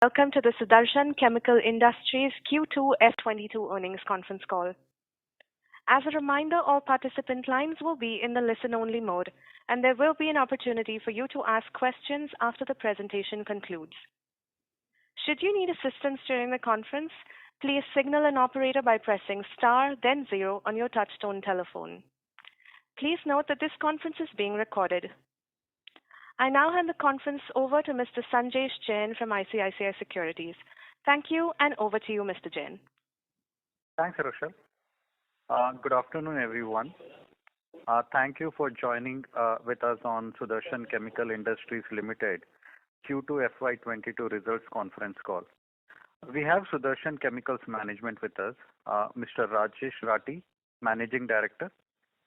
Welcome to the Sudarshan Chemical Industries Q2FY22 Earnings Conference Call. As a reminder, all participant lines will be in the listen-only mode, and there will be an opportunity for you to ask questions after the presentation concludes. Should you need assistance during the conference, please signal an operator by pressing star then 0 on your touchtone telephone. Please note that this conference is being recorded. I now hand the conference over to Mr. Sanjesh Jain from ICICI Securities. Thank you, and over to you, Mr. Jain. Thanks, Rochelle. Good afternoon, everyone. Thank you for joining with us on Sudarshan Chemical Industries Limited Q2FY22 results conference call. We have Sudarshan Chemicals management with us, Mr. Rajesh Rathi, Managing Director,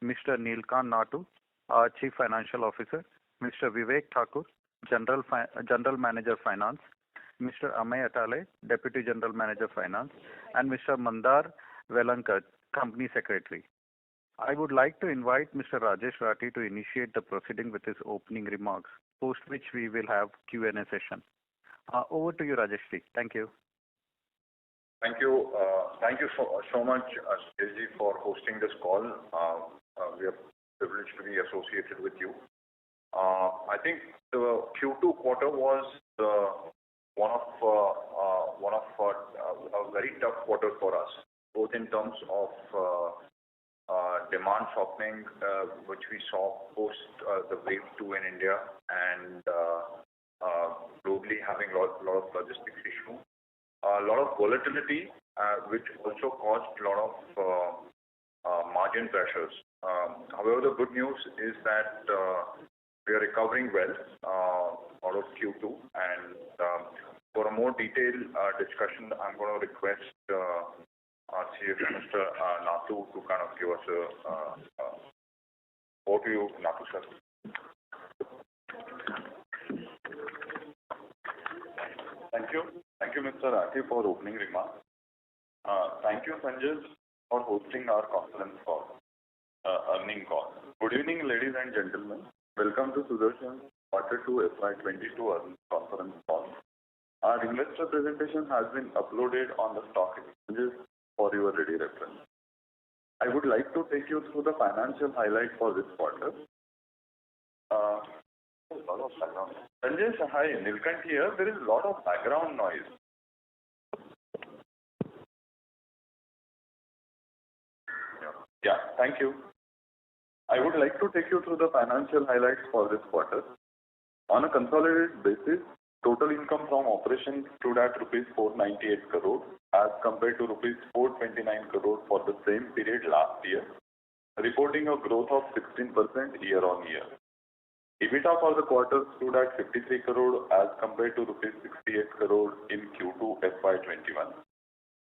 Mr. Neelkant Natu, Chief Financial Officer, Mr. Vivek Thakur, General Manager Finance, Mr. Amay Atale, Deputy General Manager Finance, and Mr. Mandar Velankar, Company Secretary. I would like to invite Mr. Rajesh Rathi to initiate the proceeding with his opening remarks, post which we will have Q&A session. Over to you, Rajesh. Thank you. Thank you. Thank you so much, Sejji, for hosting this call. We are privileged to be associated with you. I think the Q2 quarter was one of a very tough quarter for us, both in terms of demand softening, which we saw post the wave 2 in India, and globally having a lot of logistics issues, a lot of volatility, which also caused a lot of margin pressures. However, the good news is that we are recovering well out of Q2, and for a more detailed discussion, I'm going to request our CFO, Mr. Natu, to kind of give us over to you, Natu, sir. Thank you, Mr. Rathi, for opening remarks. Thank you, Sanjay, for hosting our conference call, earning call. Good evening, ladies and gentlemen. Welcome to Sudarshan Q2 FY22 earnings conference call. Our investor presentation has been uploaded on the stock exchanges for your ready reference. I would like to take you through the financial highlights for this quarter. A lot of background. Sanjay, hi, Neelkant here. There is a lot of background noise. Yeah, thank you. I would like to take you through the financial highlights for this quarter. On a consolidated basis, total income from operations stood at rupees 498 crore as compared to rupees 429 crore for the same period last year, reporting a growth of 16% year-on-year. EBITDA for the quarter stood at 53 crore as compared to rupees 68 crore in Q2 FY21.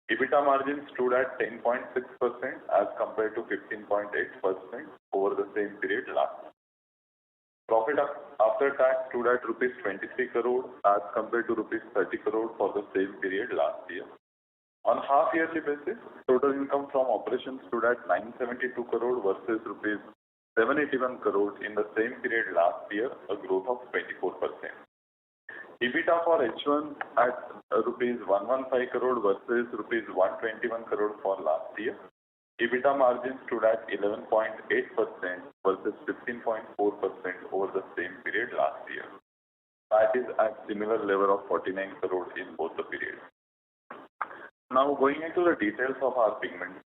EBITDA margin stood at 10.6% as compared to 15.8% over the same period last year. Profit after tax stood at rupees 23 crore as compared to rupees 30 crore for the same period last year. On half-yearly basis, total income from operations stood at 972 crore versus rupees 781 crore in the same period last year, a growth of 24%. EBITDA for H1 at rupees 115 crore versus rupees 121 crore for last year. EBITDA margin stood at 11.8% versus 15.4% over the same period last year. That is at similar level of 49 crore in both the periods. Now going into the details of our pigment.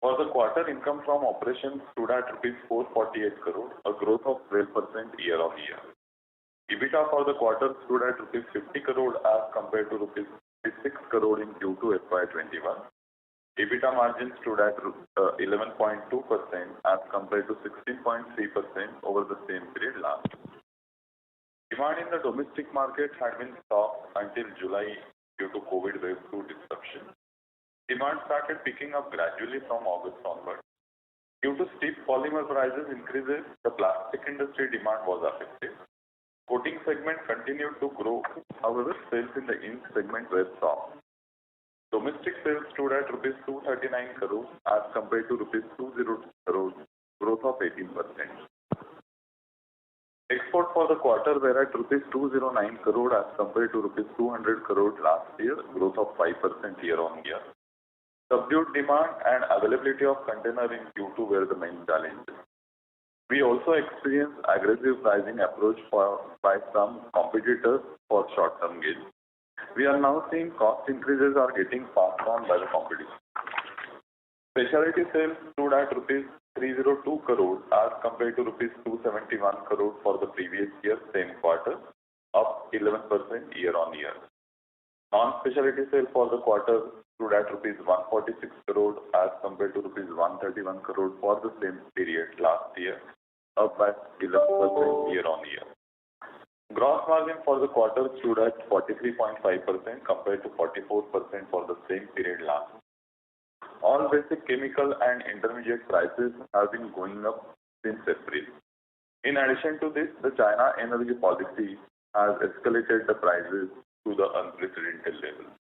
For the quarter, income from operations stood at rupees 448 crore, a growth of 12% year-on-year. EBITDA for the quarter stood at rupees 50 crore as compared to rupees 56 crore in Q2 FY21. EBITDA margin stood at 11.2% as compared to 16.3% over the same period last year. Demand in the domestic market had been soft until July due to COVID wave 2 disruption. Demand started picking up gradually from August onward. Due to steep polymer prices increases, the plastic industry demand was affected. Coating segment continued to grow, however, sales in the ink segment were soft. Domestic sales stood at rupees 239 crore as compared to rupees 202 crore, growth of 18%. Export for the quarter were at rupees 209 crore as compared to rupees 200 crore last year, growth of 5% year-on-year. Subdued demand and availability of container in Q2 were the main challenges. We also experienced aggressive pricing approach by some competitors for short-term gains. We are now seeing cost increases are getting passed on by the competition. Specialty sales stood at rupees 302 crore as compared to rupees 271 crore for the previous year same quarter, up 11% year-on-year. Non-specialty sales for the quarter stood at rupees 146 crore as compared to rupees 131 crore for the same period last year, up by 11% year-on-year. Gross margin for the quarter stood at 43.5% compared to 44% for the same period last year. All basic chemical and intermediate prices have been going up since April. In addition to this, the China energy policy has escalated the prices to the unprecedented level.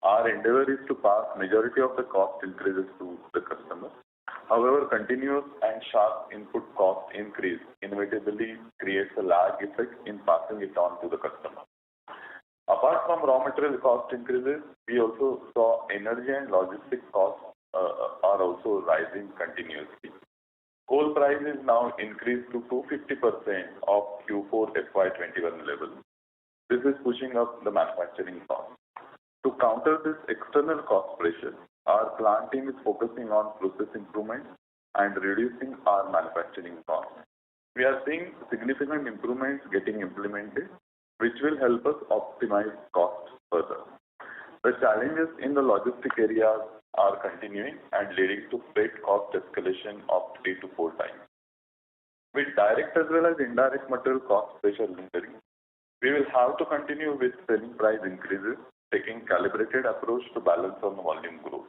Our endeavor is to pass majority of the cost increases to the customers. However, continuous and sharp input cost increase inevitably creates a lag effect in passing it on to the customer. Apart from raw material cost increases, we also saw energy and logistic costs are also rising continuously. Coal price is now increased to 250% of Q4FY21 level. This is pushing up the manufacturing cost. To counter this external cost pressure, our plant team is focusing on process improvements and reducing our manufacturing costs. We are seeing significant improvements getting implemented, which will help us optimize costs further. The challenges in the logistic areas are continuing and leading to freight cost escalation of 3 to 4 times. With direct as well as indirect material cost pressure lingering, we will have to continue with selling price increases, taking calibrated approach to balance on volume growth.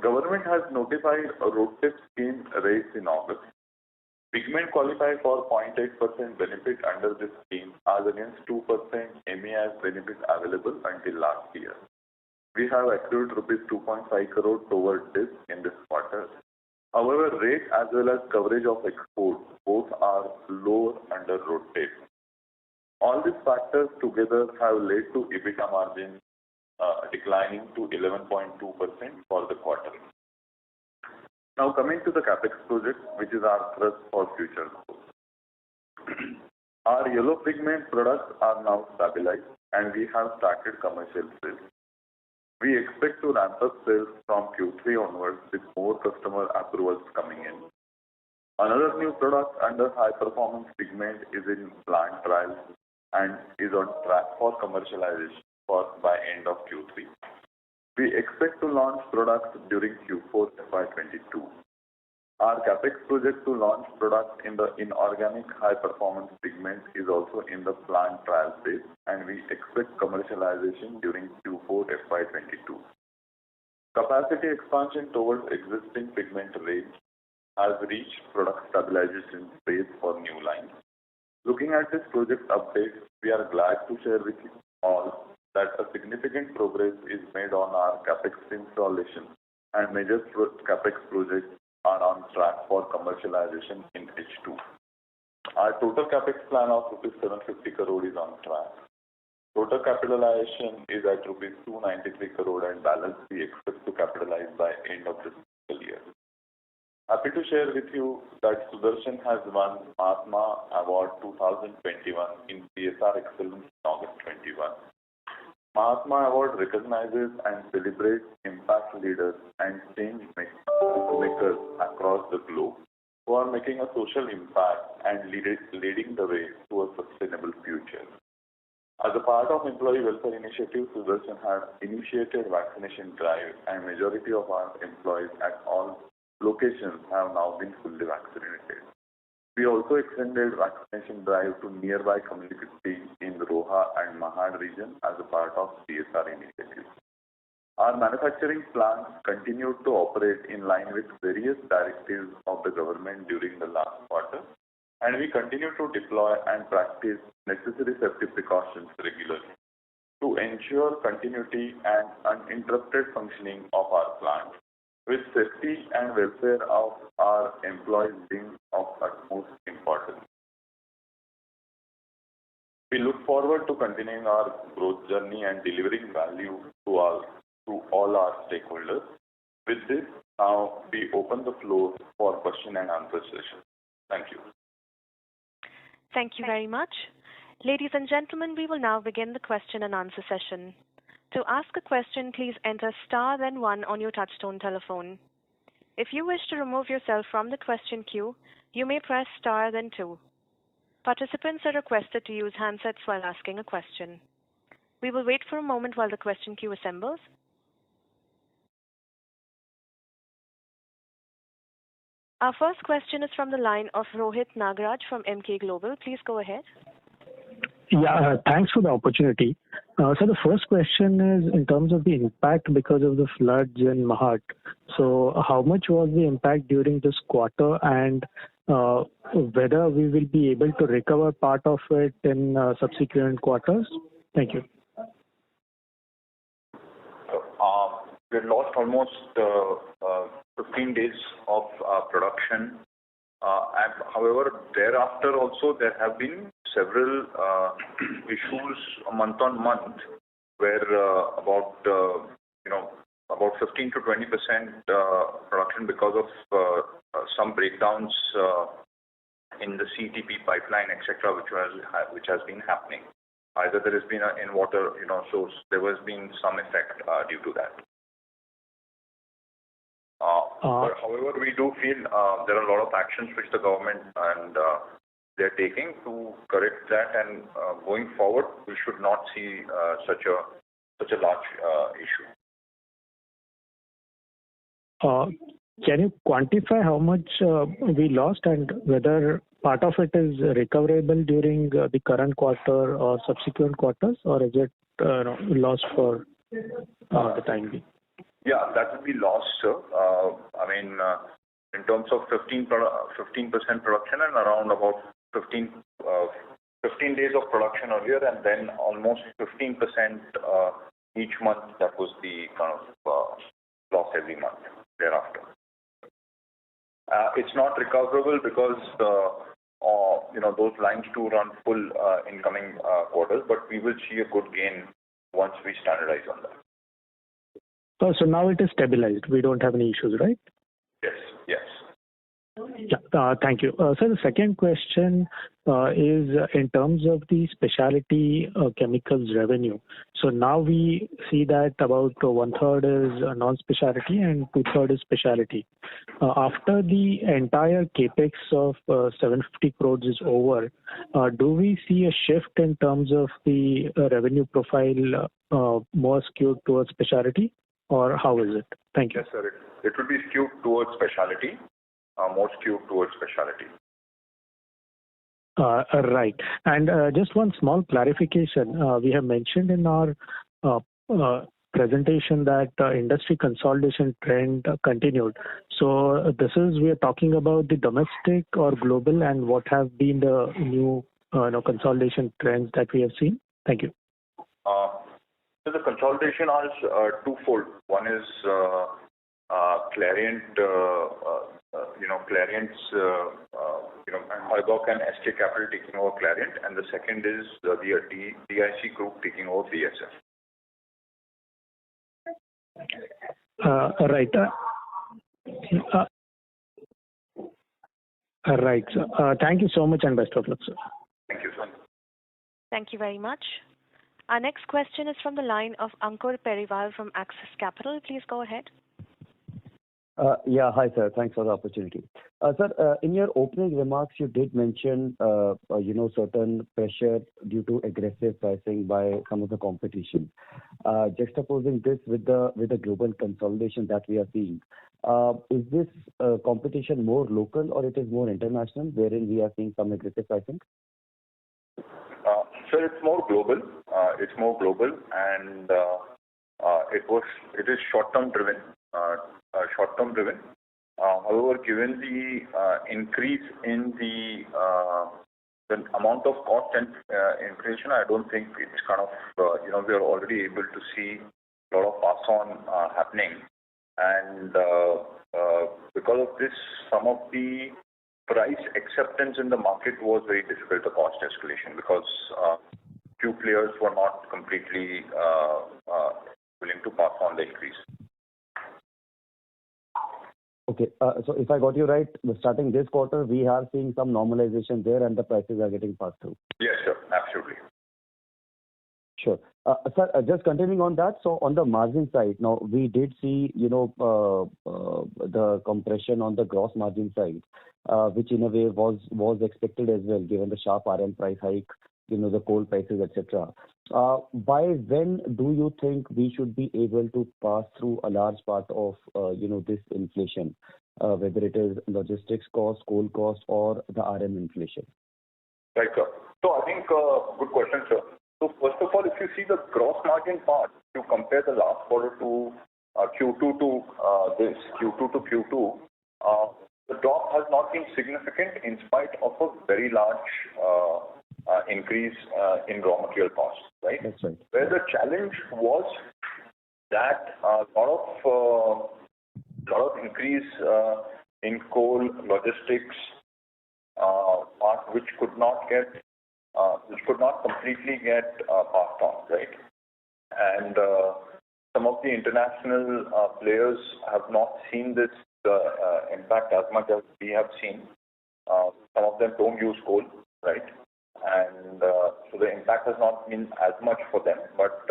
Government has notified a road tax scheme rates in August. Pigment qualify for 0.8% benefit under this scheme as against 2% MEIS benefit available until last year. We have accrued rupees 2.5 crore toward this in this quarter. However, rate as well as coverage of export both are lower under road tax. All these factors together have led to EBITDA margin declining to 11.2% for the quarter. Now coming to the capex project, which is our thrust for future growth. Our yellow pigment products are now stabilized and we have started commercial sales. We expect to ramp up sales from Q3 onwards with more customer approvals coming in. Another new product under high performance pigment is in plant trials and is on track for commercialization by end of Q3. We expect to launch products during Q4 FY22. Our capex project to launch products in the inorganic high performance pigment is also in the plant trial phase and we expect commercialization during Q4 FY22. Capacity expansion towards existing pigment range has reached product stabilization phase for new lines. Looking at this project update, we are glad to share with you all that a significant progress is made on our capex installation and major capex projects are on track for commercialization in H2. Our total capex plan of rupees 750 crore is on track. Total capitalization is at rupees 293 crore and balance we expect to capitalize by end of this fiscal year. Happy to share with you that Sudarshan has won Mahatma Award 2021 in CSR Excellence in August 21. Mahatma Award recognizes and celebrates impact leaders and change makers across the globe who are making a social impact and leading the way to a sustainable future. As a part of employee welfare initiative, Sudarshan had initiated vaccination drive and majority of our employees at all locations have now been fully vaccinated. We also extended vaccination drive to nearby communities in Roha and Mahad region as a part of CSR initiatives. Our manufacturing plants continued to operate in line with various directives of the government during the last quarter, and we continue to deploy and practice necessary safety precautions regularly to ensure continuity and uninterrupted functioning of our plants, with safety and welfare of our employees being of utmost importance. We look forward to continuing our growth journey and delivering value to all our stakeholders. With this, now we open the floor for question and answer session. Thank you. Thank you very much. Ladies and gentlemen, we will now begin the question and answer session. To ask a question, please enter star then 1 on your touchtone telephone. If you wish to remove yourself from the question queue, you may press star then 2. Participants are requested to use handsets while asking a question. We will wait for a moment while the question queue assembles. Our first question is from the line of Rohit Nagraj from Emkay Global. Please go ahead. Yeah, thanks for the opportunity. So the first question is in terms of the impact because of the floods in Mahat. So how much was the impact during this quarter, and whether we will be able to recover part of it in subsequent quarters? Thank you. We lost almost 15 days of production. However, thereafter also there have been several issues month on month where about 15 to 20% production because of some breakdowns in the CTP pipeline, etc., which has been happening. Either there has been in water, so there has been some effect due to that. But however, we do feel there are a lot of actions which the government and they're taking to correct that, and going forward, we should not see such a large issue. Can you quantify how much we lost and whether part of it is recoverable during the current quarter or subsequent quarters, or is it lost for the time being? Yeah, that will be lost, sir. In terms of 15% production and around about 15 days of production earlier, and then almost 15% each month. That was the kind of loss every month thereafter. It's not recoverable because those lines do run full in coming quarters, but we will see a good gain once we standardize on that. So now it is stabilized. We don't have any issues, right? Yes. Yeah, thank you. So the second question is in terms of the specialty chemicals revenue. So now we see that about 1/3 is non-specialty and 2/3 is specialty. After the entire capex of 750 crores is over, do we see a shift in terms of the revenue profile more skewed towards specialty, or how is it? Thank you. Yes, sir. It will be skewed towards specialty, more skewed towards specialty. Right. And just one small clarification. We have mentioned in our presentation that industry consolidation trend continued. So we are talking about the domestic or global, and what have been the new consolidation trends that we have seen? Thank you. So the consolidation is twofold. One is Clariant, Clariant's, Hargok and SK Capital taking over Clariant, and the second is the DIC group taking over BSF. Right. Right. Thank you so much and best of luck, sir. Thank you, sir. Thank you very much. Our next question is from the line of Ankur Periwal from Axis Capital. Please go ahead. Yeah, hi sir. Thanks for the opportunity. Sir, in your opening remarks, you did mention, certain pressure due to aggressive pricing by some of the competition. Juxtaposing this with the global consolidation that we are seeing, is this competition more local or it is more international, wherein we are seeing some aggressive pricing? Sir, it's more global. And it is short-term driven. However, given the increase in the amount of cost and inflation, I don't think it's kind of we are already able to see a lot of pass on happening, and because of this, some of the price acceptance in the market was very difficult, the cost escalation, because few players were not completely willing to pass on the increase. Okay. So if I got you right, starting this quarter, we are seeing some normalization there and the prices are getting passed through. Yes, sir. Absolutely. Sure. Sir, just continuing on that, so on the margin side, now we did see, the compression on the gross margin side, which in a way was expected as well, given the sharp RM price hike, the coal prices, etc. By when do you think we should be able to pass through a large part of, this inflation, whether it is logistics cost, coal cost, or the RM inflation? Right, sir. So I think good question, sir. So first of all, if you see the gross margin part, you compare the last quarter to Q2 to this Q2 to Q2, the drop has not been significant in spite of a very large increase in raw material costs, right? That's right. Where the challenge was that a lot of increase in coal logistics part which could not completely get passed on, right? And some of the international players have not seen this impact as much as we have seen. Some of them don't use coal, right? And so the impact has not been as much for them. But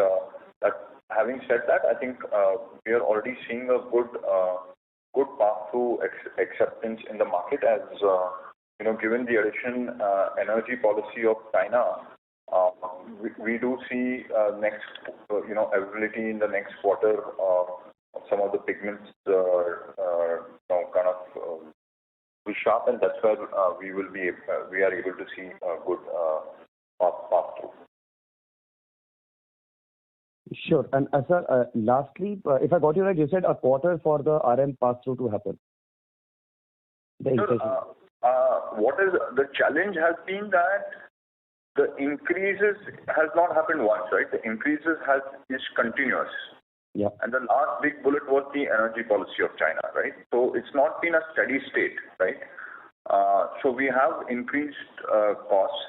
having said that, I think we are already seeing a good path-through acceptance in the market as given the addition energy policy of China, we do see next availability in the next quarter of some of the pigments be sharp, and that's where we are able to see a good path-through. Sure. And sir, lastly, if I got you right, you said a quarter for the RM pass-through to happen. The challenge has been that the increases has not happened once, right? The increases is continuous. Yeah. And the last big bullet was the energy policy of China, right? So it's not been a steady state, right? So we have increased costs.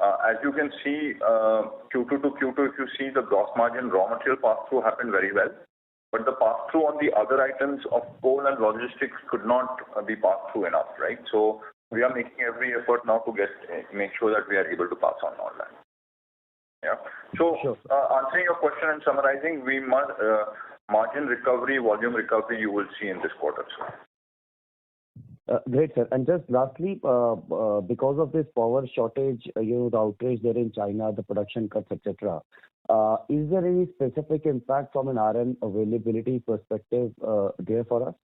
As you can see, Q2 to Q2, if you see the gross margin raw material pass-through happened very well. But the pass-through on the other items of coal and logistics could not be passed through enough, right? So we are making every effort now to make sure that we are able to pass on all that. Yeah. So sure. Answering your question and summarizing, we must margin recovery, volume recovery, you will see in this quarter. Great, sir. And just lastly, because of this power shortage, the outrage there in China, the production cuts, etc. Is there any specific impact from an RM availability perspective there for us?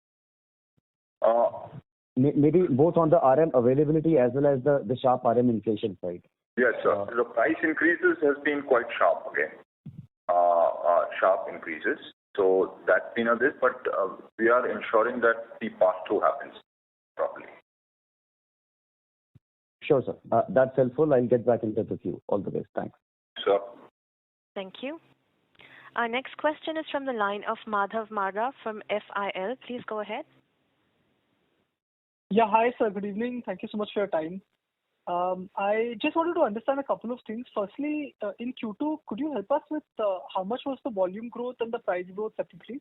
Maybe both on the RM availability as well as the sharp RM inflation side. Yes, sir. The price increases has been quite sharp again. Sharp increases. So that's been a bit, but we are ensuring that the pass-through happens properly. Sure, sir. That's helpful. I'll get back in touch with you. All the best. Thanks. Sure. Thank you. Our next question is from the line of Madhav Marda from FIL. Please go ahead. Yeah, hi, sir. Good evening. Thank you so much for your time. I just wanted to understand a couple of things. Firstly, in Q2, could you help us with how much was the volume growth and the price growth separately?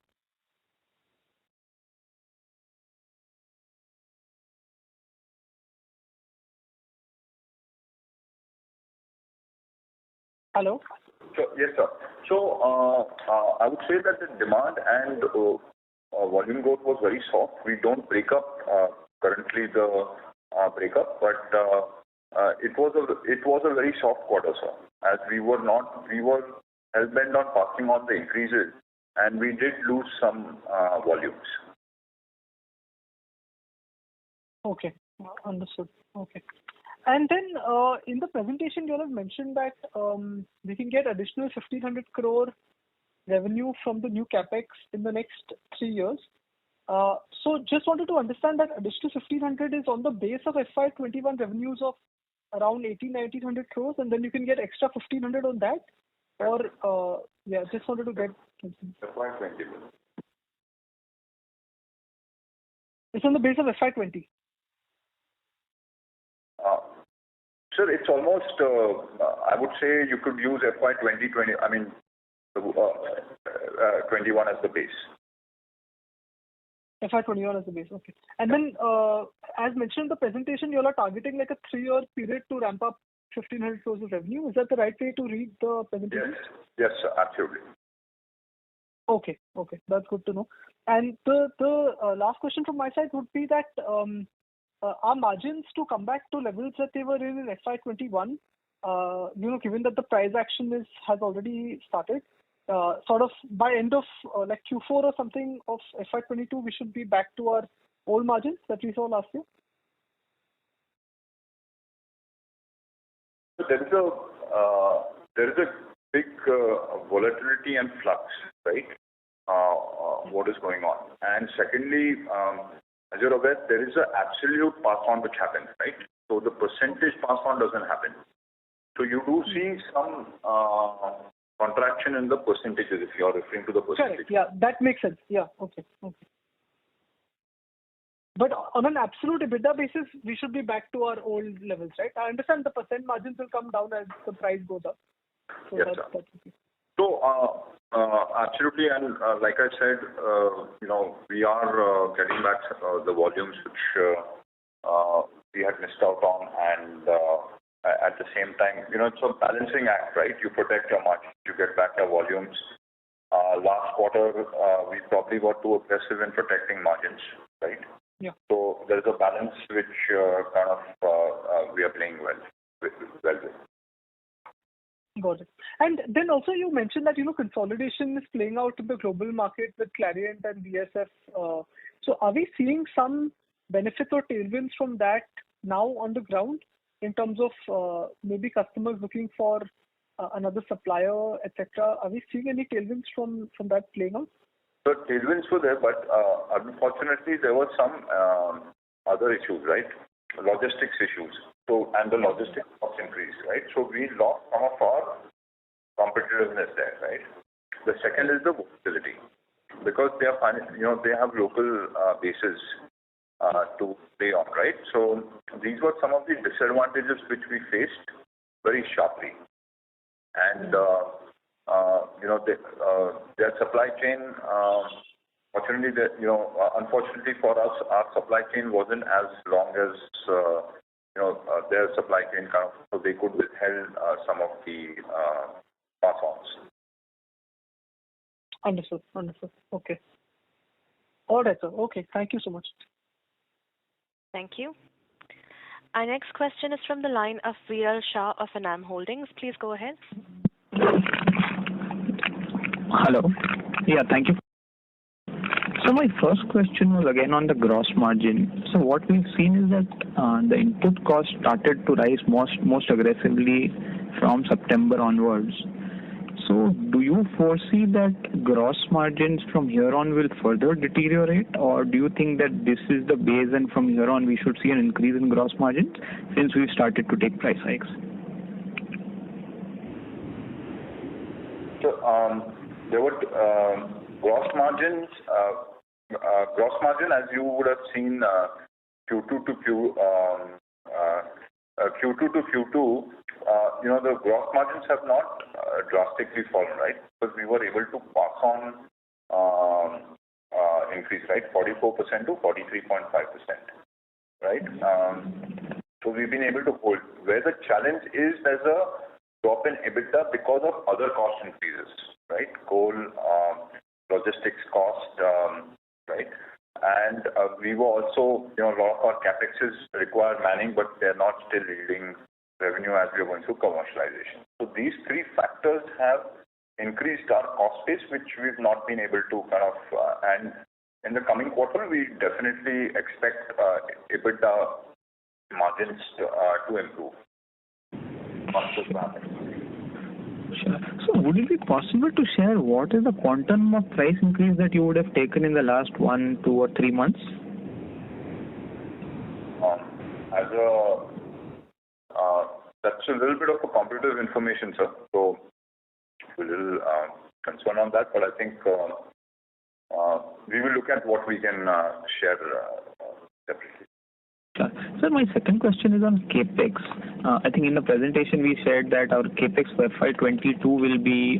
Hello? Yes, sir. So I would say that the demand and volume growth was very soft. We don't break up currently the breakup, but it was a very soft quarter, sir. As we were hell-bent on passing on the increases, and we did lose some volumes. Okay, understood. Okay. And then in the presentation, you all have mentioned that we can get additional 1,500 crore revenue from the new capex in the next 3 years. So just wanted to understand that additional 1,500 is on the base of FY21 revenues of around 1,900 crores, and then you can get extra 1,500 on that? Or, just wanted to get... FY20. It's on the base of FY20. Sir, it's almost, I would say you could use FY 2020, 21 as the base. FY21 as the base, okay. And then, as mentioned in the presentation, you all are targeting like a 3-year period to ramp up 1,500 crores of revenue. Is that the right way to read the presentation? Yes, sir, absolutely. Okay, that's good to know. And the last question from my side would be that our margins to come back to levels that they were in FY21, given that the price action has already started, sort of by end of like Q4 or something of FY22, we should be back to our old margins that we saw last year? So there is a big volatility and flux, right? What is going on? And secondly, as you're aware, there is an absolute pass on which happens, right? So the percentage pass on doesn't happen. So you do see some contraction in the percentages if you are referring to the percentage. Correct. Yeah, that makes sense. Yeah. Okay. But on an absolute EBITDA basis, we should be back to our old levels, right? I understand the percent margins will come down as the price goes up. So yes, sir. That's okay. So absolutely, and like I said, we are getting back the volumes which we had missed out on, and at the same time, it's a balancing act, right? You protect your margins, you get back your volumes. Last quarter, we probably were too aggressive in protecting margins, right? Yeah. So there is a balance which we are playing well with. Got it. And then also you mentioned that, consolidation is playing out in the global market with Clariant and BASF. So are we seeing some benefits or tailwinds from that now on the ground in terms of maybe customers looking for another supplier, etc.? Are we seeing any tailwinds from that playing out? So tailwinds were there, but unfortunately there were some other issues, right? Logistics issues. And the logistics cost increase, right? So we lost some of our competitiveness there, right? The second is the volatility, because they are they have local bases to play on, right? So these were some of the disadvantages which we faced very sharply, and their supply chain. Unfortunately for us, our supply chain wasn't as long as their supply chain so they could withhold some of the pass-ons. Understood. Okay. All right, sir. Okay. Thank you so much. Thank you. Our next question is from the line of Viral Shah of Anam Holdings. Please go ahead. Hello. Yeah, thank you. So my first question was again on the gross margin. So what we've seen is that the input cost started to rise most aggressively from September onwards. So do you foresee that gross margins from here on will further deteriorate, or do you think that this is the base and from here on we should see an increase in gross margins since we've started to take price hikes? So there were gross margins. Gross margin, as you would have seen, Q2 to Q2, the gross margins have not drastically fallen, right? Because we were able to pass on increase, right? 44% to 43.5%, right? So we've been able to hold. Where the challenge is, there's a drop in EBITDA because of other cost increases, right? Coal, logistics cost, right? And we were also, a lot of our capexes require manning, but they're not still yielding revenue as we are going through commercialization. So these three factors have increased our cost base, which we've not been able to and in the coming quarter, we definitely expect EBITDA margins to improve. Sure. So would it be possible to share what is the quantum of price increase that you would have taken in the last 1, 2 or 3 months? That's a little bit of a competitive information, sir. So we're a little concerned on that, but I think we will look at what we can share separately. Sure. Sir, my second question is on CapEx. I think in the presentation we said that our CapEx for FY22 will be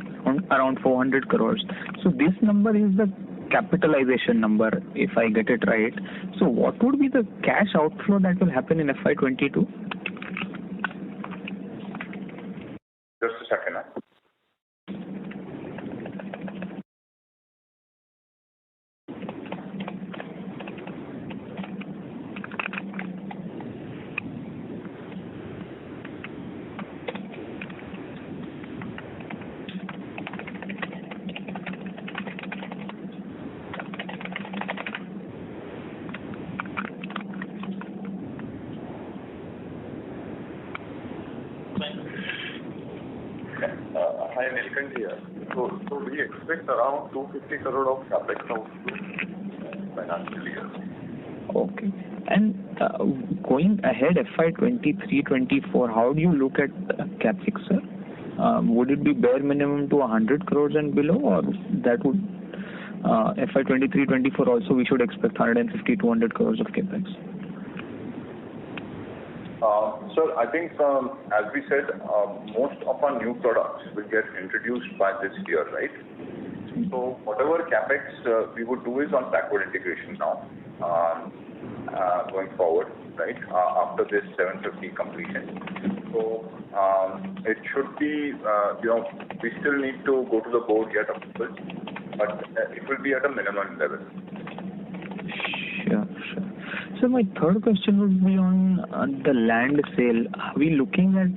around 400 crores. So this number is the capitalization number, if I get it right. So what would be the cash outflow that will happen in FY22? Just a second. Hi, Nilkant here. So we expect around 250 crore of capex outflow financial year. Okay. And going ahead, FY23-24, how do you look at capex, sir? Would it be bare minimum to 100 crores and below, or that would FY23-24 also we should expect 150-200 crores of capex? Sir, I think as we said, most of our new products will get introduced by this year, right? So whatever capex we would do is on backward integration now, going forward, right? After this 750 completion. So it should be, we still need to go to the board yet, of course, but it will be at a minimum level. Sure. So my third question would be on the land sale. Are we looking at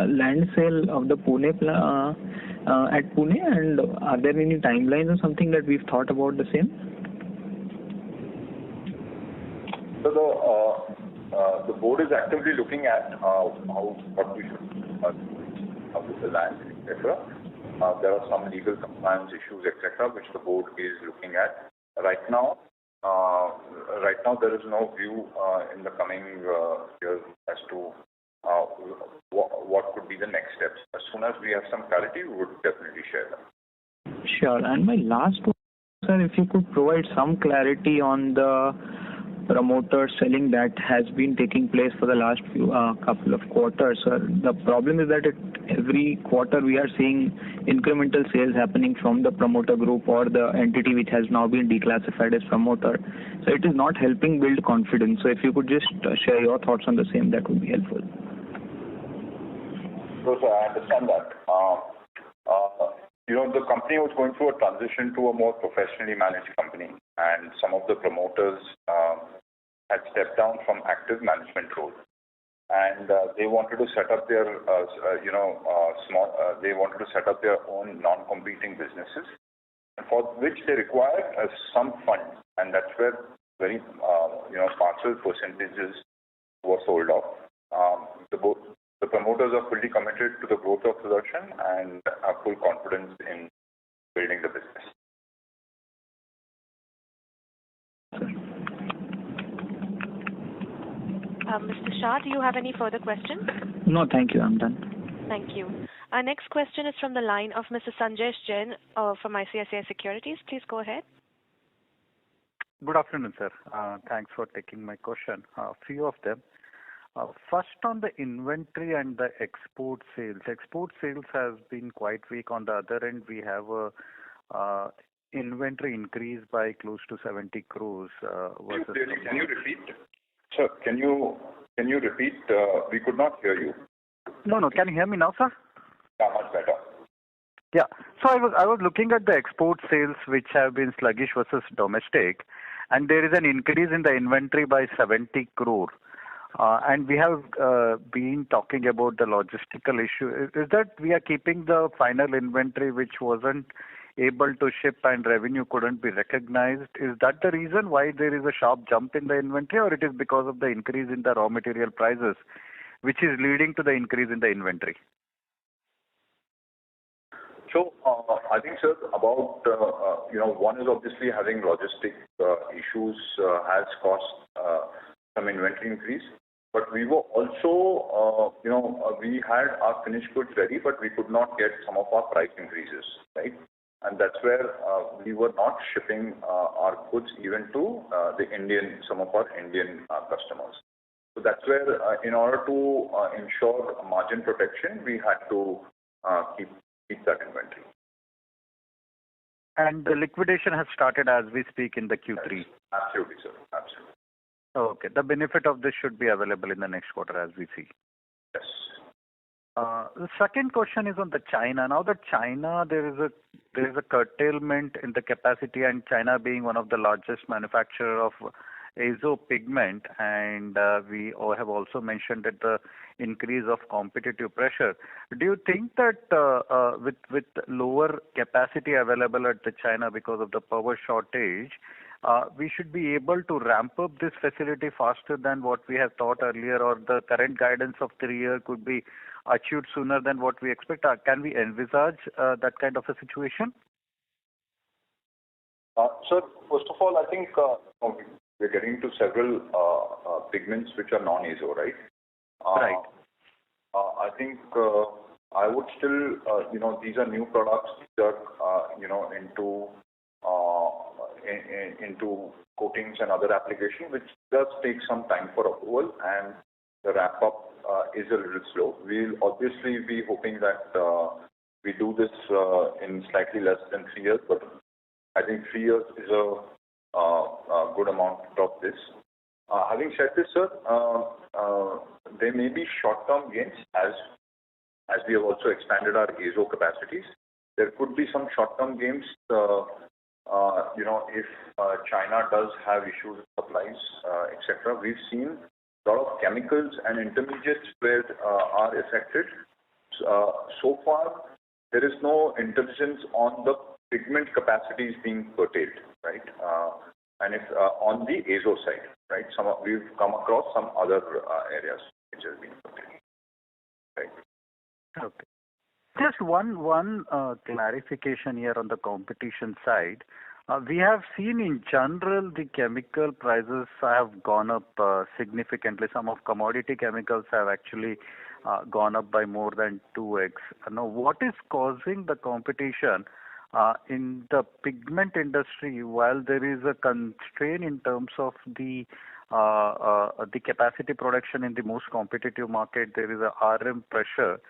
land sale of the Pune at Pune, and are there any timelines or something that we've thought about the same? So the board is actively looking at what we should do with the land, etc. There are some legal compliance issues, etc., which the board is looking at. Right now, there is no view in the coming years as to what could be the next steps. As soon as we have some clarity, we would definitely share them. Sure. And my last one, sir, if you could provide some clarity on the promoter selling that has been taking place for the last couple of quarters. The problem is that every quarter we are seeing incremental sales happening from the promoter group or the entity which has now been declassified as promoter. So it is not helping build confidence. So if you could just share your thoughts on the same, that would be helpful. So I understand that. The company was going through a transition to a more professionally managed company, and some of the promoters had stepped down from active management roles, and they wanted to set up their, they wanted to set up their own non-competing businesses, for which they required some funds, and that's where very, partial percentages were sold off. The promoters are fully committed to the growth of Sudarshan and have full confidence in building the business. Mr. Shah, do you have any further questions? No, thank you. I'm done. Thank you. Our next question is from the line of Mr. Sanjesh Jain from ICICI Securities. Please go ahead. Good afternoon, sir. Thanks for taking my question. A few of them. First, on the inventory and the export sales. Export sales has been quite weak. On the other end, we have a inventory increase by close to 70 crores. Can you repeat? Sir, can you repeat? We could not hear you. No. Can you hear me now, sir? Yeah, much better. Yeah. So I was looking at the export sales, which have been sluggish versus domestic, and there is an increase in the inventory by 70 crore. And we have been talking about the logistical issue. Is that we are keeping the final inventory which wasn't able to ship and revenue couldn't be recognized? Is that the reason why there is a sharp jump in the inventory, or it is because of the increase in the raw material prices, which is leading to the increase in the inventory? So I think, sir, about one is obviously having logistic issues has caused some inventory increase. But we were also, we had our finished goods ready, but we could not get some of our price increases, right? And that's where we were not shipping our goods even to some of our Indian customers. So that's where, in order to ensure margin protection, we had to keep that inventory. And the liquidation has started as we speak in the Q3. Absolutely, sir. Absolutely. Okay. The benefit of this should be available in the next quarter as we see. Yes. The second question is on the China. Now that China, there is a curtailment in the capacity, and China being one of the largest manufacturer of azo pigment, and we all have also mentioned that the increase of competitive pressure. Do you think that with lower capacity available at the China because of the power shortage, we should be able to ramp up this facility faster than what we have thought earlier, or the current guidance of 3 years could be achieved sooner than what we expect? Can we envisage that kind of a situation? Sir, first of all, I think we're getting to several pigments which are non-azo, right? Right. I think I would still, these are new products. These are, into coatings and other applications, which does take some time for approval, and the ramp up is a little slow. We'll obviously be hoping that we do this in slightly less than 3 years, but I think 3 years is a good amount of this. Having said this, sir, there may be short-term gains as we have also expanded our azo capacities. There could be some short-term gains, if China does have issues with supplies, etc. We've seen a lot of chemicals and intermediates where are affected. So far, there is no intelligence on the pigment capacities being curtailed, right? And if on the azo side, right? We've come across some other areas which have been curtailed, right? Okay. Just one clarification here on the competition side. We have seen in general the chemical prices have gone up significantly. Some of commodity chemicals have actually gone up by more than 2x. Now, what is causing the competition in the pigment industry? While there is a constraint in terms of the capacity production in the most competitive market, there is a RM pressure.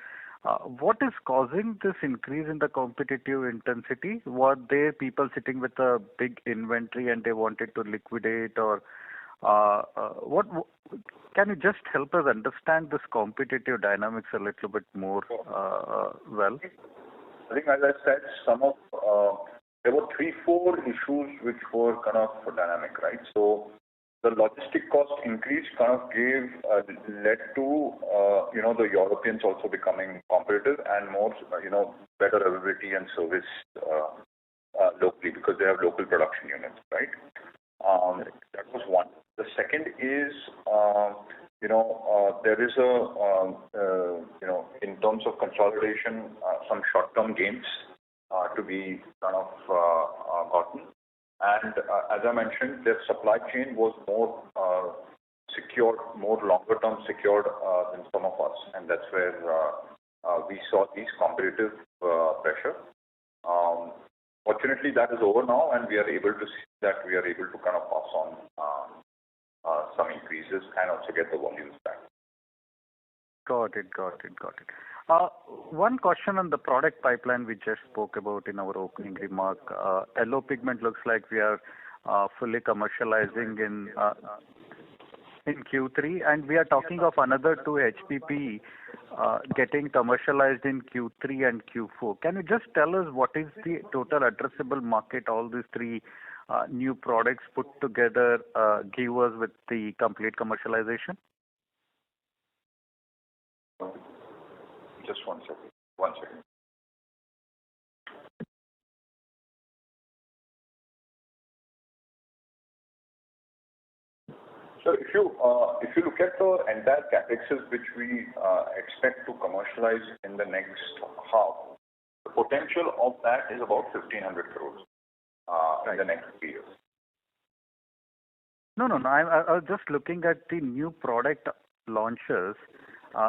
What is causing this increase in the competitive intensity? Were there people sitting with a big inventory and they wanted to liquidate, or what? Can you just help us understand this competitive dynamics a little bit more well? I think, as I said, there were 3-4 issues which were kind of dynamic, right? So the logistic cost increase kind of led to the Europeans also becoming competitive and more better availability and service locally, because they have local production units, right? That was one. The second is there is in terms of consolidation, some short-term gains to be kind of gotten. And as I mentioned, their supply chain was more secured, more longer-term secured than some of us, and that's where we saw these competitive pressure. Fortunately, that is over now, and we are able to see that we are able to kind of pass on some increases and also get the volumes back. Got it. One question on the product pipeline we just spoke about in our opening remark. Yellow pigment looks like we are fully commercializing in Q3, and we are talking of another 2 HPP getting commercialized in Q3 and Q4. Can you just tell us what is the total addressable market all these 3 new products put together give us with the complete commercialization? Just one second. So if you look at the entire capexes which we expect to commercialize in the next half, the potential of that is about 1,500 crores in the next 3 years. No. I was just looking at the new product launches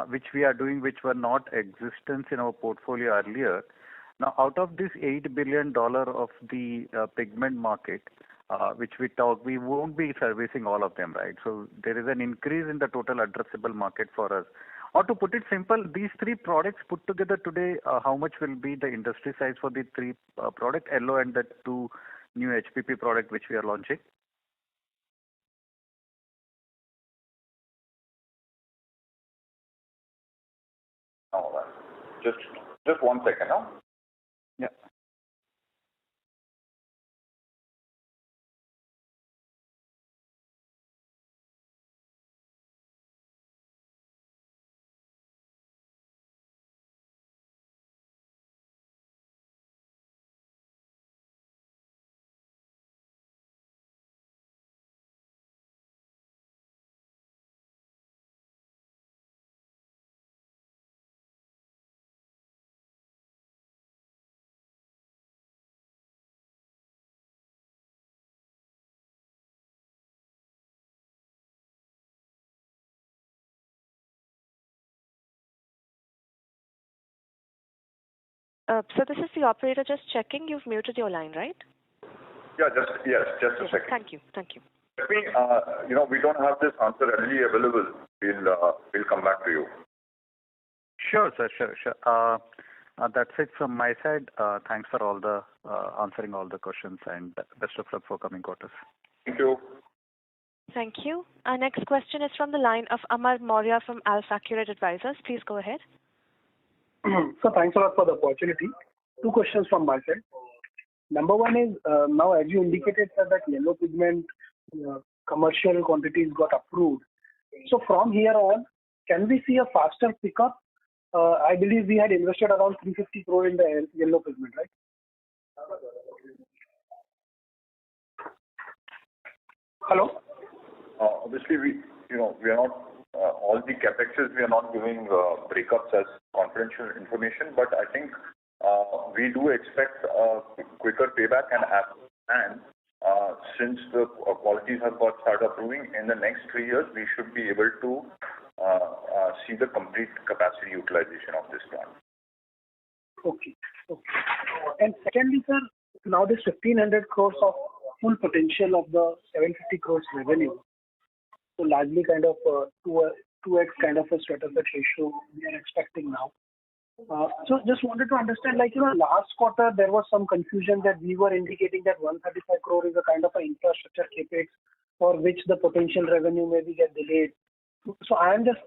which we are doing, which were not existent in our portfolio earlier. Now, out of this $8 billion of the pigment market, which we won't be servicing all of them, right? So there is an increase in the total addressable market for us. Or to put it simple, these three products put together today, how much will be the industry size for the three product, yellow and the two new HPP product which we are launching? All right. Just 1 second now. Yeah. So this is the operator just checking. You've muted your line, right? Yeah, just a second. Thank you. Let me, we don't have this answer readily available. We'll come back to you. Sure, sir. Sure. That's it from my side. Thanks for all the answering all the questions, and best of luck for coming quarters. Thank you. Thank you. Our next question is from the line of Amar Maurya from AlfAccurate Advisors. Please go ahead. So thanks a lot for the opportunity. Two questions from my side. Number one is, now as you indicated, sir, that yellow pigment commercial quantities got approved. So from here on, can we see a faster pickup? I believe we had invested around 350 crore in the yellow pigment, right? Hello? Obviously, we are not all the capexes. We are not giving breakups as confidential information, but I think we do expect a quicker payback, and since the qualities have got started approving in the next 3 years, we should be able to see the complete capacity utilization of this plant. Okay. And secondly, sir, now this 1,500 crores of full potential of the 750 crores revenue, so largely kind of 2x kind of a status ratio we are expecting now. So just wanted to understand, last quarter there was some confusion that we were indicating that 135 crore is a kind of an infrastructure capex for which the potential revenue may get delayed. So I am just,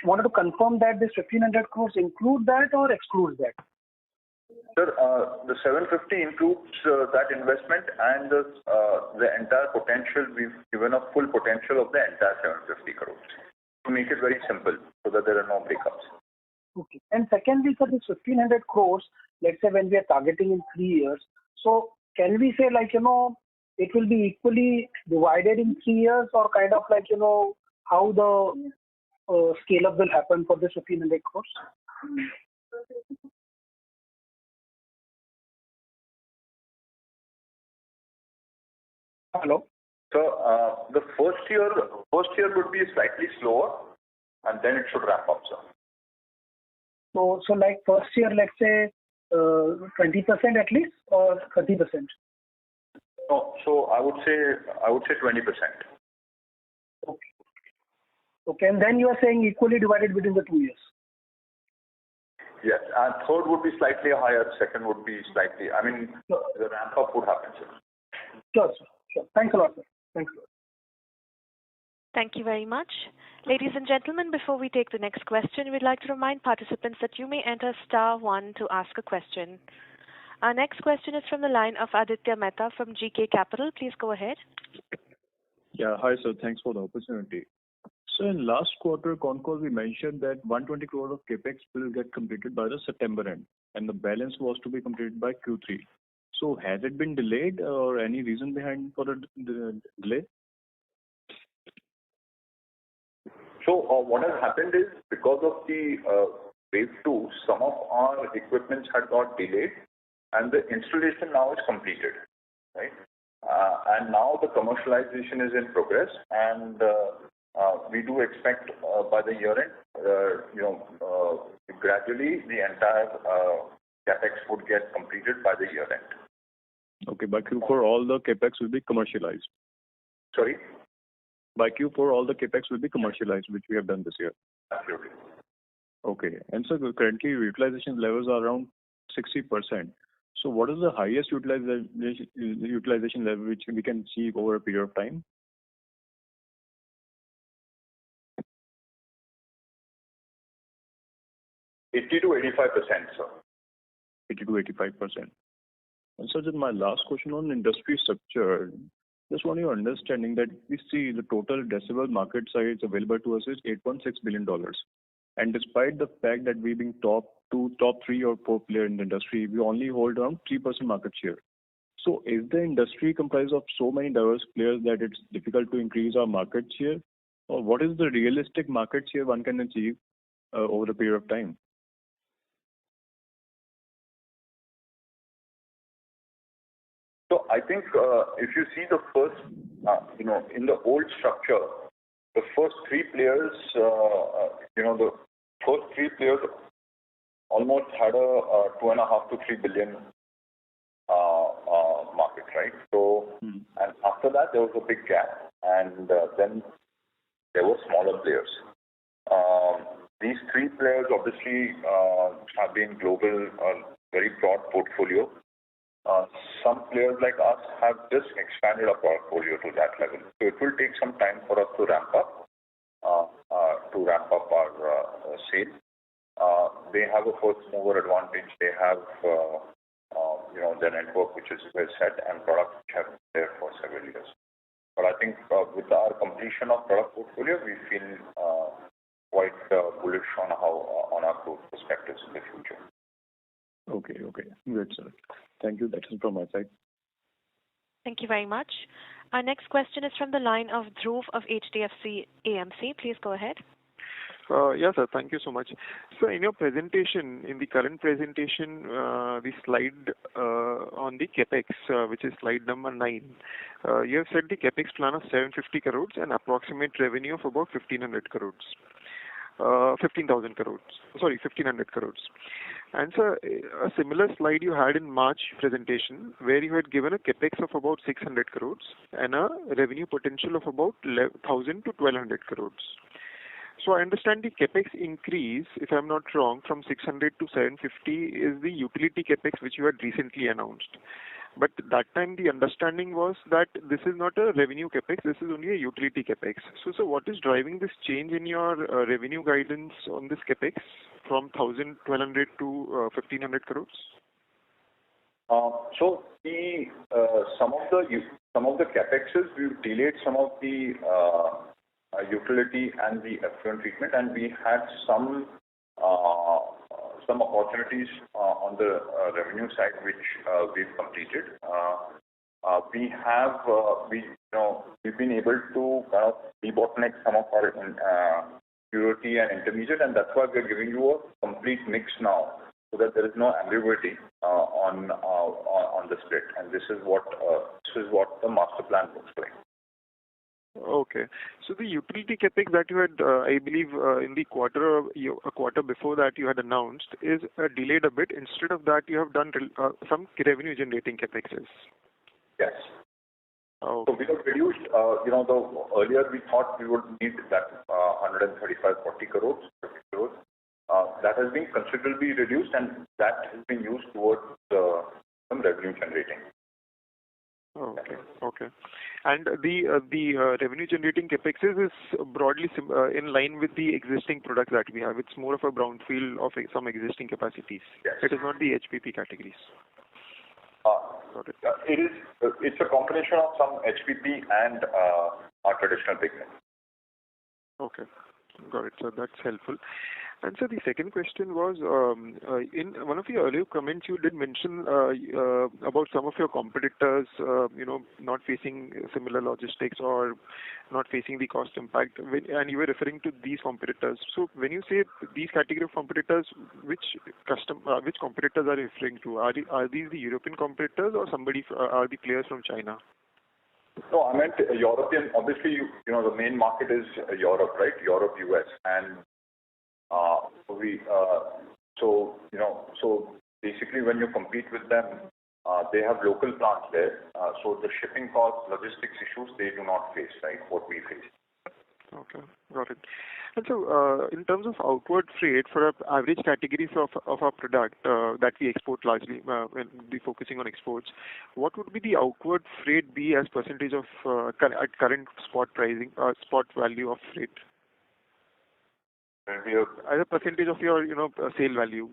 wanted to confirm that this 1,500 crores include that or excludes that? Sir, the 750 includes that investment and the entire potential. We've given a full potential of the entire 750 crores to make it very simple so that there are no breakups. Okay. And secondly, for this 1,500 crores, let's say when we are targeting in 3 years, so can we say it will be equally divided in 3 years, or kind of how the scale up will happen for this 1,500 crores? Hello? So the first year would be slightly slower, and then it should ramp up, sir. So first year, let's say 20% at least, or 30%? No, so I would say 20%. Okay, and then you are saying equally divided between the 2 years. Yes, and third would be slightly higher. Second would be slightly. The ramp up would happen, sir. Sure, sir. Sure. Thanks a lot, sir. Thanks a lot. Thank you very much. Ladies and gentlemen, before we take the next question, we'd like to remind participants that you may enter *1 to ask a question. Our next question is from the line of Aditya Mehta from GK Capital. Please go ahead. Yeah, hi sir. Thanks for the opportunity. So in last quarter Concall, we mentioned that 120 crore of capex will get completed by the September end, and the balance was to be completed by Q3. So has it been delayed, or any reason behind for the delay? So what has happened is, because of the wave 2, some of our equipments had got delayed, and the installation now is completed, right? And now the commercialization is in progress, and we do expect by the year end, gradually the entire capex would get completed by the year end. Okay, by Q4 all the capex will be commercialized. Sorry? By Q4 all the capex will be commercialized, which we have done this year. Absolutely. Okay. And so currently utilization levels are around 60%. So what is the highest utilization level which we can see over a period of time? $80 to 85%, sir. 80 to 85%. And so just my last question on industry structure. Just want your understanding that we see the total addressable market size available to us is $8.6 billion. And despite the fact that we being top 2, top 3 or 4 player in the industry, we only hold around 3% market share. So is the industry comprised of so many diverse players that it's difficult to increase our market share? Or what is the realistic market share one can achieve over a period of time? So I think if you see the first, in the old structure, the first 3 players, the first 3 players almost had a 2.5 to 3 billion market, right? So, and after that there was a big gap, and then there were smaller players. These 3 players obviously have been global, very broad portfolio. Some players like us have just expanded our portfolio to that level. So it will take some time for us to ramp up our sales. They have a first mover advantage. They have their network which is well set, and products which have been there for several years. But I think with our completion of product portfolio, we feel quite bullish on our growth perspectives in the future. Okay. Good, sir. Thank you. That's it from my side. Thank you very much. Our next question is from the line of Dhruv of HDFC AMC. Please go ahead. Yes, sir. Thank you so much. So in your presentation, in the current presentation, the slide on the capex, which is slide number 9, you have said the capex plan of 750 crores and approximate revenue of about 1500 crores. 15,000 crores. Sorry, 1500 crores. And sir, a similar slide you had in March presentation where you had given a capex of about 600 crores and a revenue potential of about 1,000 to 1,200 crores. So I understand the capex increase, if I'm not wrong, from 600 to 750 is the utility capex which you had recently announced. But that time the understanding was that this is not a revenue capex, this is only a utility capex. So what is driving this change in your revenue guidance on this capex from 1,000, 1,200 to 1,500 crores? So some of the capexes we've delayed some of the utility and the effluent treatment, and we had some opportunities on the revenue side which we've completed. We've been able to kind of debottleneck some of our purity and intermediate, and that's why we're giving you a complete mix now, so that there is no ambiguity on the split. And this is what the master plan looks like. Okay. So the utility capex that you had, I believe, in the a quarter before that you had announced is delayed a bit. Instead of that, you have done some revenue generating capexes. Yes. Oh. So we have reduced, earlier we thought we would need that 135-40 crores, 50 crores. That has been considerably reduced, and that has been used towards some revenue generating. Okay. And the revenue generating capexes is broadly in line with the existing products that we have. It's more of a brownfield of some existing capacities. Yes. It is not the HPP categories. Got it. It's a combination of some HPP and our traditional pigment. Okay. Got it, sir. That's helpful. And so the second question was, in one of your earlier comments, you did mention about some of your competitors, not facing similar logistics or not facing the cost impact, and you were referring to these competitors. So when you say these category of competitors, which competitors are you referring to? Are these the European competitors or are the players from China? No, I meant European. Obviously, the main market is Europe, right? Europe, US, and so basically when you compete with them, they have local plants there, so the shipping costs, logistics issues, they do not face, right, what we face. Okay, got it. And so, in terms of outward freight for our average categories of our product that we export largely, when we focusing on exports, what would be the outward freight be as percentage of at current spot pricing, spot value of freight? As a percentage of your, sale value.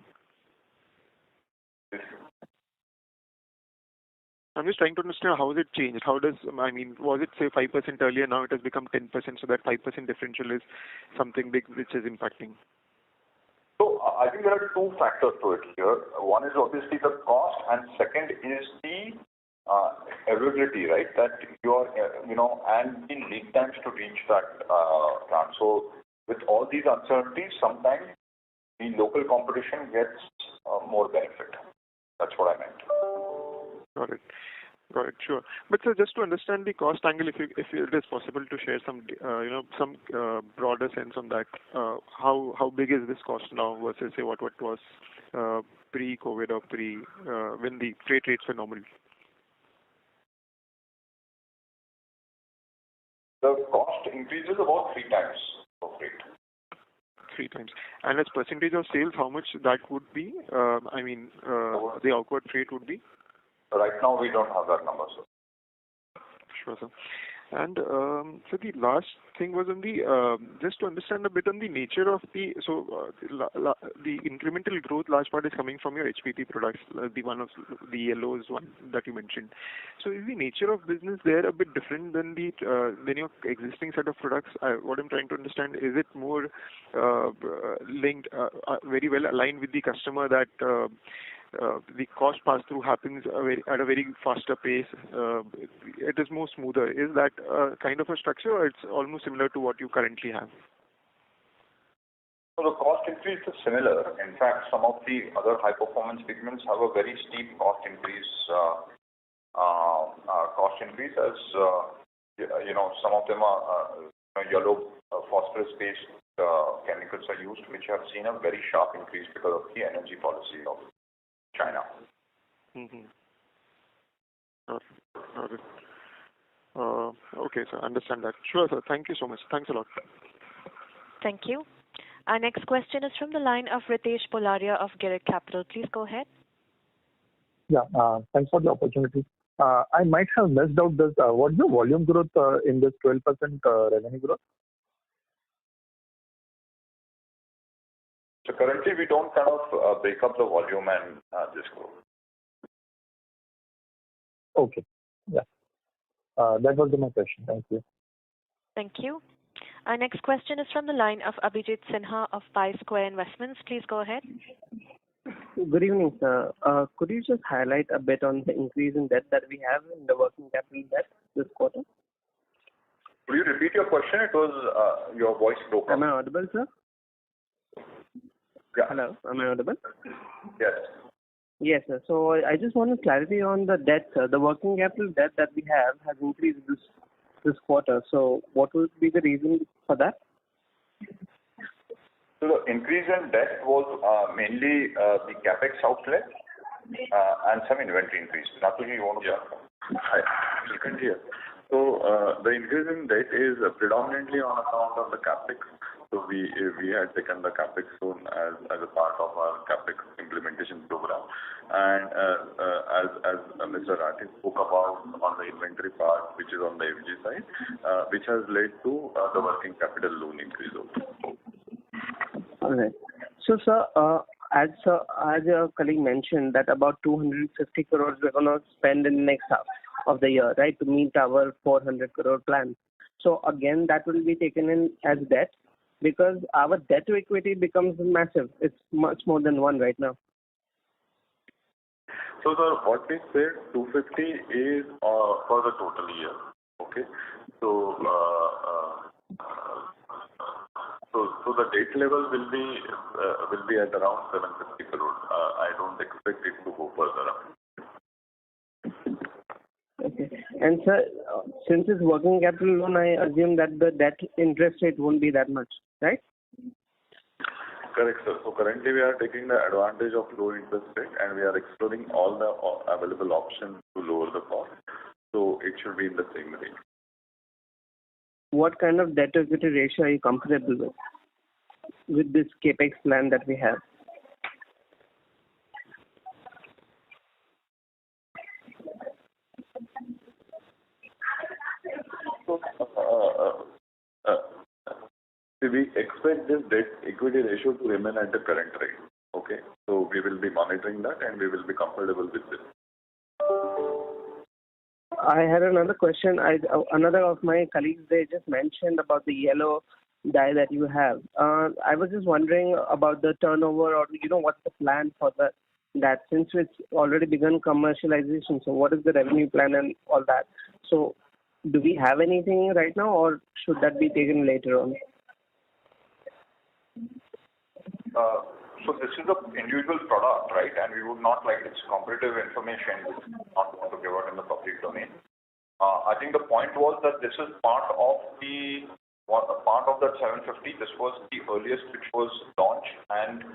I'm just trying to understand how has it changed. Was it say 5% earlier, now it has become 10%, so that 5% differential is something big which is impacting? So I think there are two factors to it here. One is obviously the cost, and second is the availability, right? That you are, and the lead times to reach that plant. So with all these uncertainties, sometimes the local competition gets more benefit. That's what I meant. Got it, sure. But sir, just to understand the cost angle, if it is possible to share some broader sense on that, how big is this cost now versus say what was pre-COVID or when the freight rates were normal? The cost increases about 3 times of freight. 3 times. And as percentage of sales, how much that would be? The outward freight would be? Right now, we don't have that number, sir. Sure, sir. And so the last thing was on the just to understand a bit on the nature of the the incremental growth. Large part is coming from your HPP products, the yellows one that you mentioned. So is the nature of business there a bit different than your existing set of products? What I'm trying to understand, is it more linked, very well aligned with the customer that the cost pass-through happens at a very faster pace? It is more smoother. Is that kind of a structure, or it's almost similar to what you currently have? So the cost increase is similar. In fact, some of the other high-performance pigments have a very steep cost increase. As some of them are yellow phosphorus-based chemicals are used, which have seen a very sharp increase because of the energy policy of China. Mm-hmm. Got it. Okay, sir. Understand that. Sure, sir. Thank you so much. Thanks a lot. Thank you. Our next question is from the line of Ritesh Polaria of Girik Capital. Please go ahead. Yeah, thanks for the opportunity. I might have missed out this. What is the volume growth in this 12% revenue growth? So currently, we don't kind of break up the volume and this growth. Okay. Yeah. That was my question. Thank you. Thank you. Our next question is from the line of Abhijit Sinha of Pi Square Investments. Please go ahead. Good evening, sir. Could you just highlight a bit on the increase in debt that we have in the working capital debt this quarter? Could you repeat your question? It was your voice broke up. Am I audible, sir? Yeah. Hello, am I audible? Yes. Yes, sir. So I just want clarity on the debt, sir. The working capital debt that we have has increased this quarter. So what would be the reason for that? So the increase in debt was mainly the capex outlay and some inventory increase. Nathuji, you want to? Yeah. Hi. You can hear. So the increase in debt is predominantly on account of the capex. So we had taken the capex loan as a part of our capex implementation program, and as Mr. Rathi spoke about on the inventory part, which is on the FG side, which has led to the working capital loan increase also. All right. So, sir, as your colleague mentioned, that about 250 crores we're going to spend in the next half of the year, right, to meet our 400 crore plan. So again, that will be taken in as debt, because our debt to equity becomes massive. It's much more than 1 right now. So what we said, 250 is for the total year. Okay. So the debt level will be at around 750 crores. I don't expect it to go further up. Okay. And sir, since it's working capital loan, I assume that the debt interest rate won't be that much, right? Correct, sir. So currently we are taking the advantage of low interest rate and we are exploring all the available options to lower the cost. So it should be in the same range. What kind of debt to equity ratio are you comfortable with this capex plan that we have? We expect this debt equity ratio to remain at the current rate. Okay, so we will be monitoring that and we will be comfortable with this. I had another question. Another of my colleagues, they just mentioned about the yellow dye that you have. I was just wondering about the turnover, or what's the plan for that since it's already begun commercialization. So what is the revenue plan and all that? So do we have anything right now, or should that be taken later on? So this is an individual product, right? And we would not like its competitive information, which we not want to give out in the public domain. I think the point was that this is part of the 750. This was the earliest which was launched, and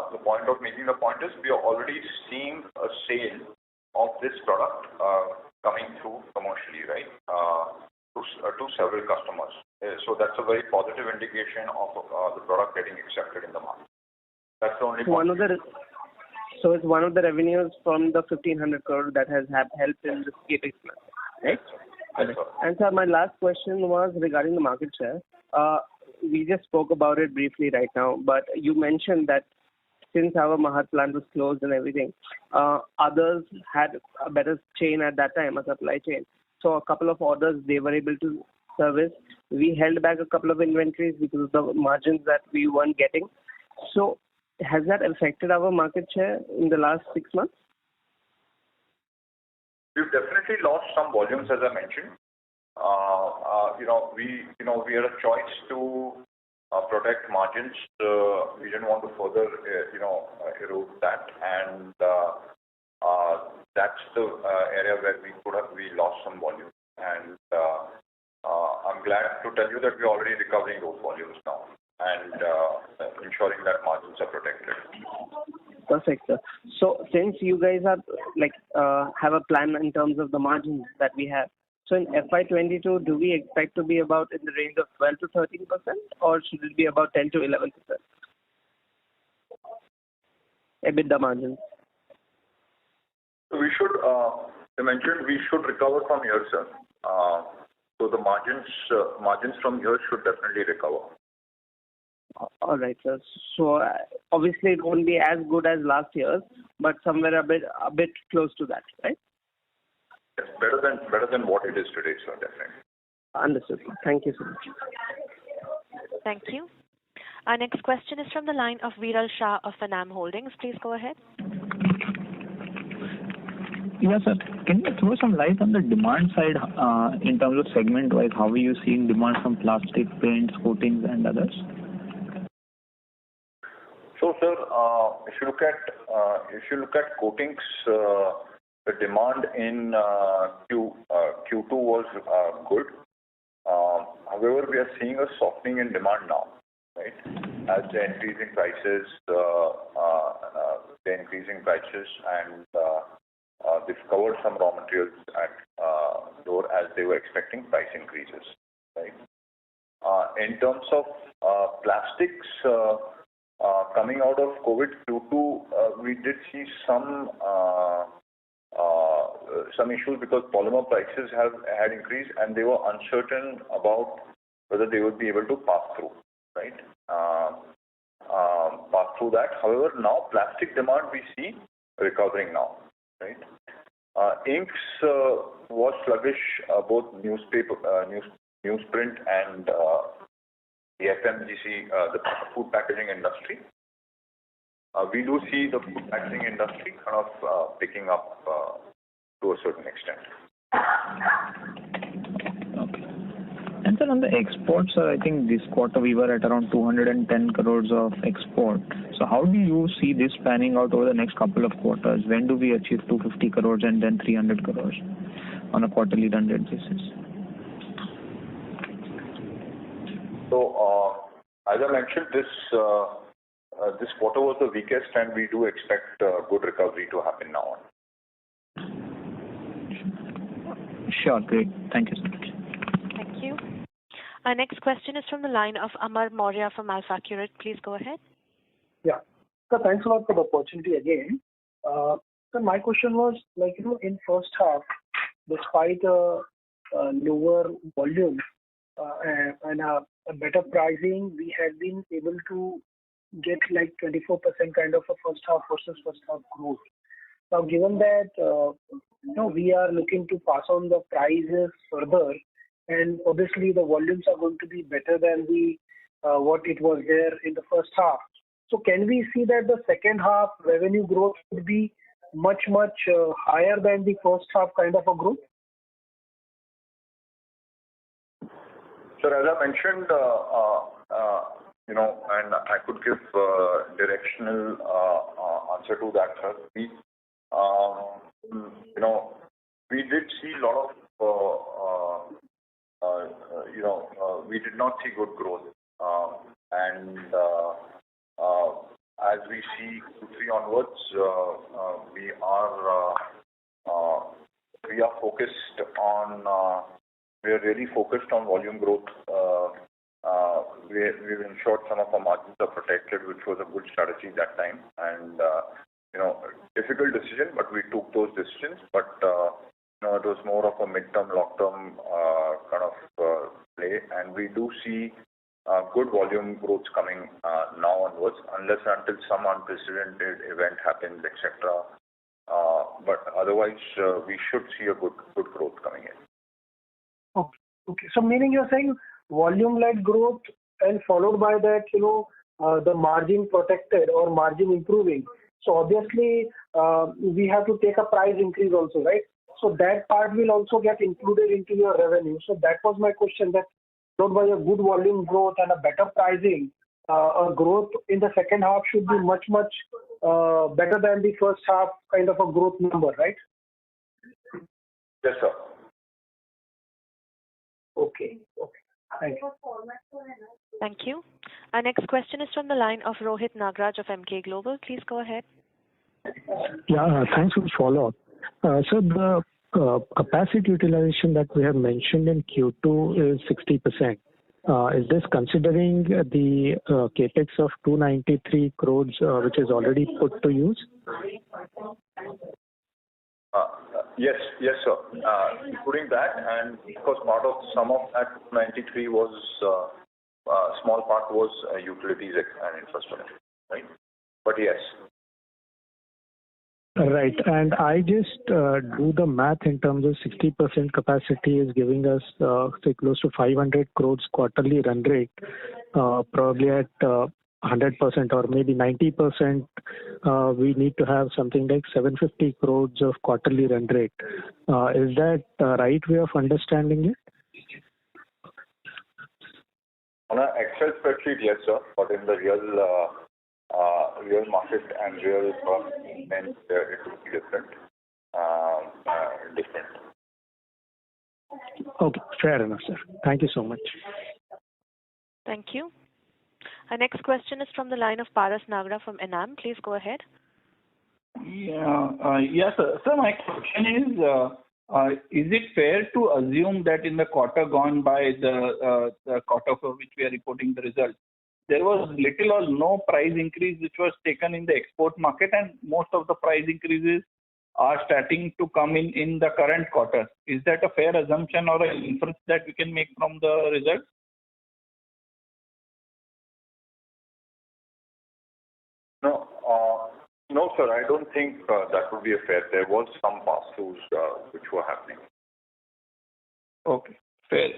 the point of making the point is we are already seeing a sale of this product coming through commercially, right? To several customers. So that's a very positive indication of the product getting accepted in the market. That's the only point. So it's one of the revenues from the 1,500 crore that has helped in this capex plan, right? Yes, sir. And sir, my last question was regarding the market share. We just spoke about it briefly right now, but you mentioned that since our Mahat plant was closed and everything, others had a better chain at that time, a supply chain. So a couple of orders they were able to service. We held back a couple of inventories because of the margins that we weren't getting. So has that affected our market share in the last 6 months? We've definitely lost some volumes, as I mentioned. We had a choice to protect margins. We didn't want to further, erode that, and that's the area where we lost some volume. And I'm glad to tell you that we're already recovering those volumes now and ensuring that margins are protected. Perfect, sir. So since you guys are have a plan in terms of the margins that we have, so in FY22, do we expect to be about in the range of 12 to 13%, or should it be about 10 to 11%? EBITDA margins. So we should, you mentioned we should recover from here, sir. So the margins from here should definitely recover. All right, sir. So obviously it won't be as good as last year's, but somewhere a bit close to that, right? Yes, better than what it is today, sir, definitely. Understood. Thank you so much. Thank you. Our next question is from the line of Viral Shah of Fanam Holdings. Please go ahead. Yes, sir. Can you throw some light on the demand side in terms of segment-wise? How are you seeing demand from plastic, paints, coatings, and others? So, sir, if you look at coatings, the demand in Q2 was good. However, we are seeing a softening in demand now, right? As the increasing prices, and they've covered some raw materials at lower as they were expecting price increases, right? In terms of plastics, coming out of COVID Q2, we did see some issues because polymer prices had increased and they were uncertain about whether they would be able to pass through, right? Pass through that. However, now plastic demand we see recovering now, right? Inks was sluggish, both newsprint and the FMGC, the food packaging industry. We do see the food packaging industry kind of picking up to a certain extent. Okay. And sir, on the exports, I think this quarter we were at around 210 crores of export. So how do you see this panning out over the next couple of quarters? When do we achieve 250 crores and then 300 crores on a quarterly run rate basis? So, as I mentioned, this quarter was the weakest, and we do expect good recovery to happen now on. Sure. Great. Thank you so much. Thank you. Our next question is from the line of Amar Maurya from AlfAccurate. Please go ahead. Yeah. So thanks a lot for the opportunity again. So my question was, in first half, despite lower volume and a better pricing, we had been able to get 24% kind of a first half versus first half growth. Now, given that we are looking to pass on the prices further, and obviously the volumes are going to be better than the what it was there in the first half. So can we see that the second half revenue growth would be much higher than the first half kind of a growth? So as I mentioned, and I could give directional answer to that, sir. We did see a lot of, we did not see good growth, and as we see Q3 onwards, we are focused on. We are really focused on volume growth. We've ensured some of our margins are protected, which was a good strategy that time. And difficult decision, but we took those decisions. But it was more of a mid-term, long-term kind of play, and we do see good volume growth coming now onwards, unless and until some unprecedented event happens, etc. But otherwise, we should see a good growth coming in. Okay. So meaning you're saying volume-led growth and followed by that, the margin protected or margin improving. So obviously, we have to take a price increase also, right? So that part will also get included into your revenue. So that was my question, that followed by a good volume growth and a better pricing, a growth in the second half should be much better than the first half kind of a growth number, right? Yes, sir. Okay. Thank you. Thank you. Our next question is from the line of Rohit Nagraj of Emkay Global. Please go ahead. Yeah, thanks for the follow-up. So the capacity utilization that we have mentioned in Q2 is 60%. Is this considering the capex of 293 crores, which is already put to use? Yes, sir. Including that, and because part of some of that 93 was small part was utilities and infrastructure, right? But yes. Right, and I just do the math in terms of 60% capacity is giving us say close to 500 crores quarterly run rate, probably at 100% or maybe 90%, we need to have something like 750 crores of quarterly run rate. Is that the right way of understanding it? On an Excel spreadsheet, yes, sir. But in the real market and real environment, it will be different. Okay, fair enough, sir. Thank you so much. Thank you. Our next question is from the line of Paras Nagra from Enam. Please go ahead. Yes, sir. So my question is it fair to assume that in the quarter gone by, the quarter for which we are reporting the results, there was little or no price increase which was taken in the export market, and most of the price increases are starting to come in the current quarter? Is that a fair assumption or an inference that we can make from the results? No, sir. I don't think that would be a fair. There was some pass-throughs which were happening. Okay, fair.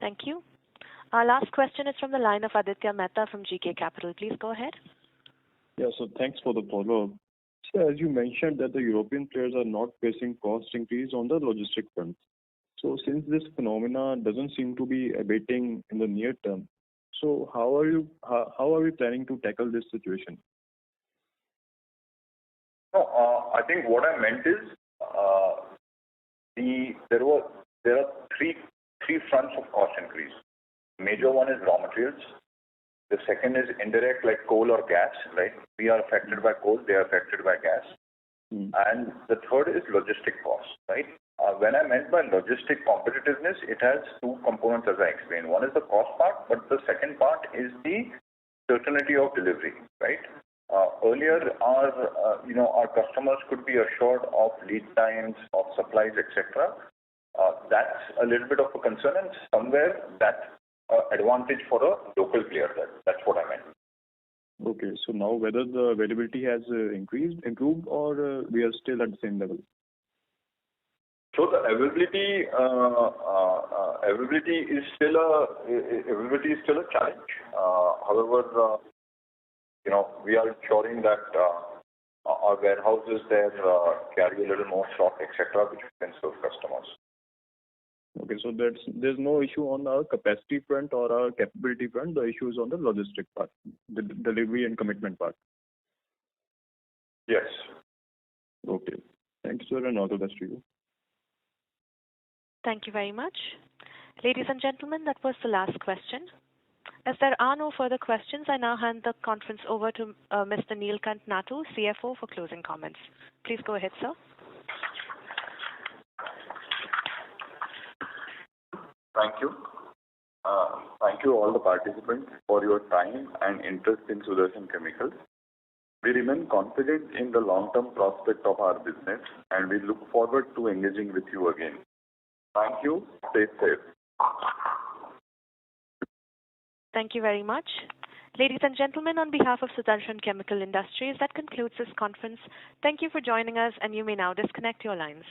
Thank you. Our last question is from the line of Aditya Mehta from GK Capital. Please go ahead. Yeah, so thanks for the follow-up. So as you mentioned that the European players are not facing cost increase on the logistic front. So since this phenomena doesn't seem to be abating in the near term, so how are we planning to tackle this situation? No, I think what I meant is there are three fronts of cost increase. Major one is raw materials, The second is indirect, like coal or gas, right? We are affected by coal, they are affected by gas. And the third is logistic costs, right? When I meant by logistic competitiveness, it has two components as I explained. One is the cost part, but the second part is the certainty of delivery, right? Earlier, our customers could be assured of lead times, of supplies, etc. That's a little bit of a concern, and somewhere that's advantage for a local player. That's what I meant. Okay, so now whether the availability has improved, or we are still at the same level? So the availability is still a challenge. However, we are ensuring that our warehouses there carry a little more stock, etc., which we can serve customers. Okay, so there's no issue on our capacity front or our capability front. The issue is on the logistic part, the delivery and commitment part. Yes. Okay. Thank you, sir, and all the best to you. Thank you very much. Ladies and gentlemen, that was the last question. As there are no further questions, I now hand the conference over to Mr. Neelkanth Natu, CFO, for closing comments. Please go ahead, sir. Thank you. Thank you all the participants for your time and interest in Sudarshan Chemicals. We remain confident in the long-term prospect of our business, and we look forward to engaging with you again. Thank you. Stay safe. Thank you very much. Ladies and gentlemen, on behalf of Sudarshan Chemical Industries, that concludes this conference. Thank you for joining us, and you may now disconnect your lines.